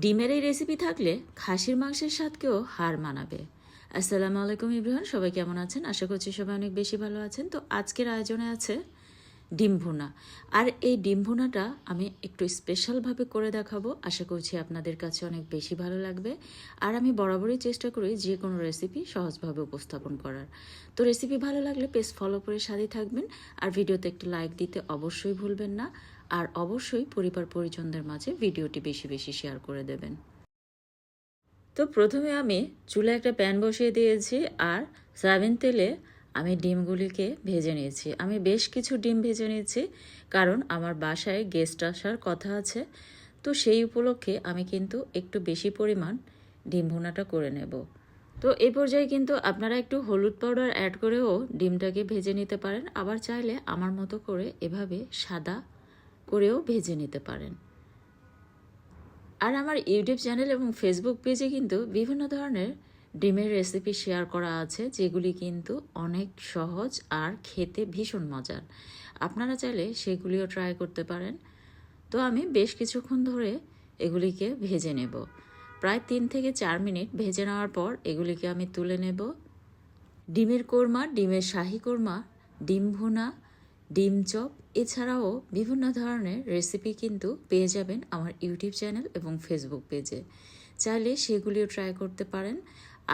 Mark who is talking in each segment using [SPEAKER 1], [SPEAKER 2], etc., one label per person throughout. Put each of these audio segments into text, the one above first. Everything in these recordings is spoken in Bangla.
[SPEAKER 1] ডিমের এই রেসিপি থাকলে খাসির মাংসের স্বাদকেও হার মানাবে। আসসালামু আলাইকুম ইব্রাহিম, সবাই কেমন আছেন? আশা করছি সবাই অনেক বেশি ভালো আছেন। তো আজকের আয়োজনে আছে ডিম ভুনা। আর এই ডিম ভুনাটা আমি একটু স্পেশালভাবে করে দেখাবো। আশা করছি আপনাদের কাছে অনেক বেশি ভালো লাগবে। আর আমি বরাবরই চেষ্টা করি যে কোনো রেসিপি সহজভাবে উপস্থাপন করার। তো রেসিপি ভালো লাগলে পেজ ফলো করে সাথে থাকবেন। আর ভিডিওতে একটি লাইক দিতে অবশ্যই ভুলবেন না। আর অবশ্যই পরিবার পরিজনদের মাঝে ভিডিওটি বেশি বেশি শেয়ার করে দেবেন। তো প্রথমে আমি চুলায় একটা প্যান বসিয়ে দিয়েছি আর সয়াবিন তেলে আমি ডিমগুলিকে ভেজে নিয়েছি। আমি বেশ কিছু ডিম ভেজে নিয়েছি, কারণ আমার বাসায় গেস্ট আসার কথা আছে। তো সেই উপলক্ষে আমি কিন্তু একটু বেশি পরিমাণ ডিম ভুনাটা করে নেব। তো এই পর্যায়ে কিন্তু আপনারা একটু হলুদ পাউডার অ্যাড করেও ডিমটাকে ভেজে নিতে পারেন, আবার চাইলে আমার মতো করে এভাবে সাদা করেও ভেজে নিতে পারেন। আর আমার ইউটিউব চ্যানেল এবং ফেসবুক পেজে কিন্তু বিভিন্ন ধরনের ডিমের রেসিপি শেয়ার করা আছে, যেগুলি কিন্তু অনেক সহজ আর খেতে ভীষণ মজার। আপনারা চাইলে সেগুলিও ট্রাই করতে পারেন। তো আমি বেশ কিছুক্ষণ ধরে এগুলিকে ভেজে নেব। প্রায় 3 থেকে 4 মিনিট ভেজে নেওয়ার পর এগুলিকে আমি তুলে নেব। ডিমের কোরমা, ডিমের শাহি কোরমা, ডিম ভুনা, ডিম চপ এছাড়াও বিভিন্ন ধরনের রেসিপি কিন্তু পেয়ে যাবেন আমার ইউটিউব চ্যানেল এবং ফেসবুক পেজে। চাইলে সেগুলিও ট্রাই করতে পারেন।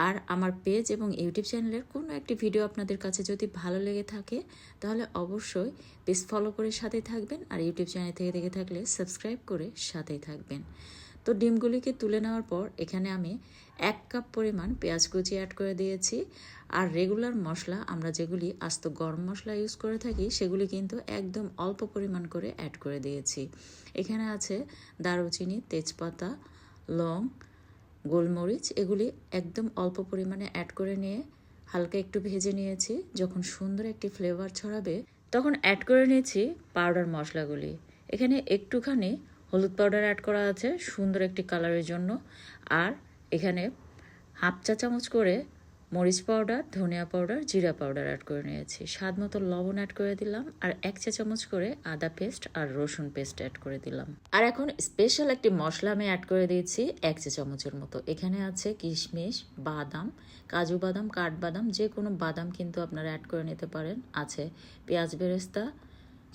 [SPEAKER 1] আর আমার পেজ এবং ইউটিউব চ্যানেলের কোনো একটি ভিডিও আপনাদের কাছে যদি ভালো লেগে থাকে, তাহলে অবশ্যই পেজ ফলো করে সাথে থাকবেন। আর ইউটিউব চ্যানেল থেকে দেখে থাকলে সাবস্ক্রাইব করে সাথেই থাকবেন। তো ডিমগুলিকে তুলে নেওয়ার পর এখানে আমি 1 কাপ পরিমাণ পেঁয়াজ কুচি অ্যাড করে দিয়েছি। আর রেগুলার মশলা আমরা যেগুলি আস্ত গরম মশলা ইউজ করে থাকি, সেগুলি কিন্তু একদম অল্প পরিমাণ করে অ্যাড করে দিয়েছি। এখানে আছে দারুচিনি, তেজপাতা, লং, গোলমরিচ, এগুলি একদম অল্প পরিমাণে অ্যাড করে নিয়ে হালকা একটু ভেজে নিয়েছি। যখন সুন্দর একটি ফ্লেভার ছড়াবে তখন অ্যাড করে নিয়েছি পাউডার মশলাগুলি। এখানে একটুখানি হলুদ পাউডার অ্যাড করা আছে সুন্দর একটি কালারের জন্য। আর এখানে হাফ চা চামচ করে মরিচ পাউডার, ধনিয়া পাউডার, জিরা পাউডার অ্যাড করে নিয়েছি। স্বাদ মতো লবণ অ্যাড করে দিলাম। আর 1 চা চামচ করে আদা পেস্ট আর রসুন পেস্ট অ্যাড করে দিলাম। আর এখন স্পেশাল একটি মশলা আমি অ্যাড করে দিয়েছি 1 চা চামচের মতো। এখানে আছে কিশমিশ, বাদাম, কাজু বাদাম, কাঠবাদাম, যে কোনো বাদাম কিন্তু আপনারা অ্যাড করে নিতে পারেন। আছে পেঁয়াজ বেরেস্তা,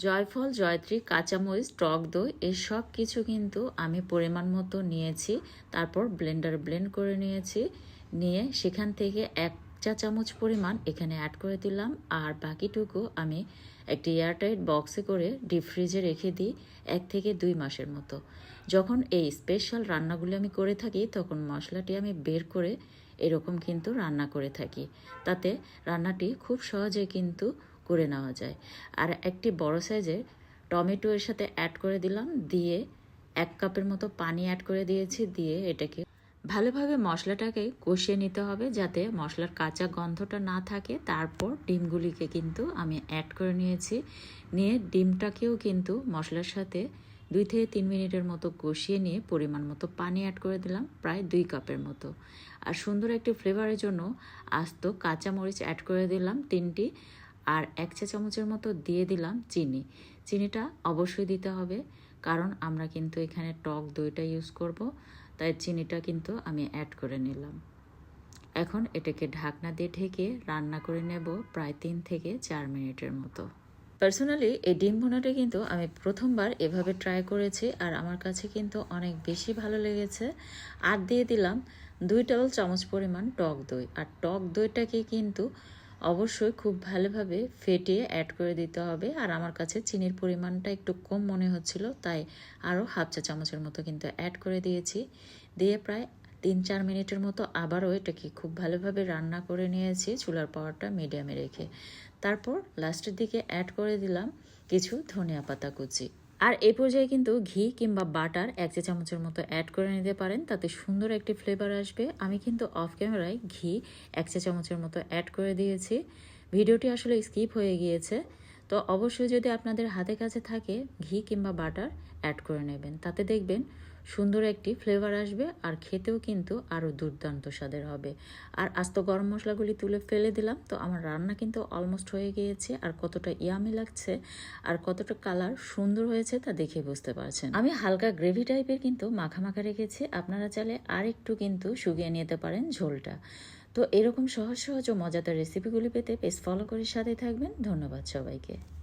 [SPEAKER 1] জয়ফল, জয়ত্রী, কাঁচামরিচ, টক দই, এসব কিছু কিন্তু আমি পরিমাণ মতো নিয়েছি। তারপর ব্লেন্ডারে ব্লেন্ড করে নিয়েছি। নিয়ে সেখান থেকে 1 চা চামচ পরিমাণ এখানে অ্যাড করে দিলাম। আর বাকিটুকু আমি একটি এয়ারটাইট বক্সে করে ডিপ ফ্রিজে রেখে দিই 1 থেকে 2 মাসের মতো। যখন এই স্পেশাল রান্নাগুলো আমি করে থাকি, তখন মশলাটি আমি বের করে এরকম কিন্তু রান্না করে থাকি। তাতে রান্নাটি খুব সহজে কিন্তু করে নেওয়া যায়। আর একটি বড় সাইজের টমেটো এর সাথে অ্যাড করে দিলাম। দিয়ে 1 কাপের মতো পানি অ্যাড করে দিয়েছি। দিয়ে এটাকে ভালোভাবে মশলাটাকে কষিয়ে নিতে হবে, যাতে মশলার কাঁচা গন্ধটা না থাকে। তারপর ডিমগুলিকে কিন্তু আমি অ্যাড করে নিয়েছি। নিয়ে ডিমটাকেও কিন্তু মশলার সাথে 2 থেকে 3 মিনিটের মতো কষিয়ে নিয়ে পরিমাণ মতো পানি অ্যাড করে দিলাম, প্রায় 2 কাপের মতো। আর সুন্দর একটি ফ্লেভারের জন্য আস্ত কাঁচামরিচ অ্যাড করে দিলাম 3টি। আর 1 চা চামচের মতো দিয়ে দিলাম চিনি। চিনিটা অবশ্যই দিতে হবে, কারণ আমরা কিন্তু এখানে টক দইটা ইউজ করব, তাই চিনিটা কিন্তু আমি অ্যাড করে নিলাম। এখন এটাকে ঢাকনা দিয়ে ঢেকে রান্না করে নেব প্রায় 3 থেকে 4 মিনিটের মতো। পার্সোনালি এই ডিম ভুনাটা কিন্তু আমি প্রথমবার এভাবে ট্রাই করেছি, আর আমার কাছে কিন্তু অনেক বেশি ভালো লেগেছে। আর দিয়ে দিলাম 2 টেবিল চামচ পরিমাণ টক দই। আর টক দইটাকে কিন্তু অবশ্যই খুব ভালোভাবে ফেটিয়ে অ্যাড করে দিতে হবে। আর আমার কাছে চিনির পরিমাণটা একটু কম মনে হচ্ছিল, তাই আরও হাফ চা চামচের মতো কিন্তু অ্যাড করে দিয়েছি। দিয়ে প্রায় 3-4 মিনিটের মতো আবারও এটাকে খুব ভালোভাবে রান্না করে নিয়েছি, চুলার পাওয়ারটা মিডিয়ামে রেখে। তারপর লাস্টের দিকে অ্যাড করে দিলাম কিছু ধনিয়া পাতা কুচি। আর এই পর্যায়ে কিন্তু ঘি কিংবা বাটার 1 চা চামচের মতো অ্যাড করে নিতে পারেন, তাতে সুন্দর একটি ফ্লেভার আসবে। আমি কিন্তু অফ ক্যামেরায় ঘি 1 চা চামচের মতো অ্যাড করে দিয়েছি। ভিডিওটি আসলে স্কিপ হয়ে গিয়েছে। তো অবশ্যই যদি আপনাদের হাতে কাছে থাকে ঘি কিংবা বাটার অ্যাড করে নেবেন, তাতে দেখবেন সুন্দর একটি ফ্লেভার আসবে আর খেতেও কিন্তু আরও দুর্দান্ত স্বাদের হবে। আর আস্ত গরম মশলাগুলি তুলে ফেলে দিলাম। তো আমার রান্না কিন্তু অলমোস্ট হয়ে গিয়েছে, আর কতটা ইয়ামি লাগছে আর কতটা কালার সুন্দর হয়েছে তা দেখে বুঝতে পারছেন। আমি হালকা গ্রেভি টাইপের কিন্তু মাখা মাখা রেখেছি, আপনারা চাইলে আর একটু কিন্তু শুকিয়ে নিতে পারেন ঝোলটা। তো এরকম সহজ সহজ ও মজাদার রেসিপিগুলি পেতে পেজ ফলো করে সাথে থাকবেন। ধন্যবাদ সবাইকে।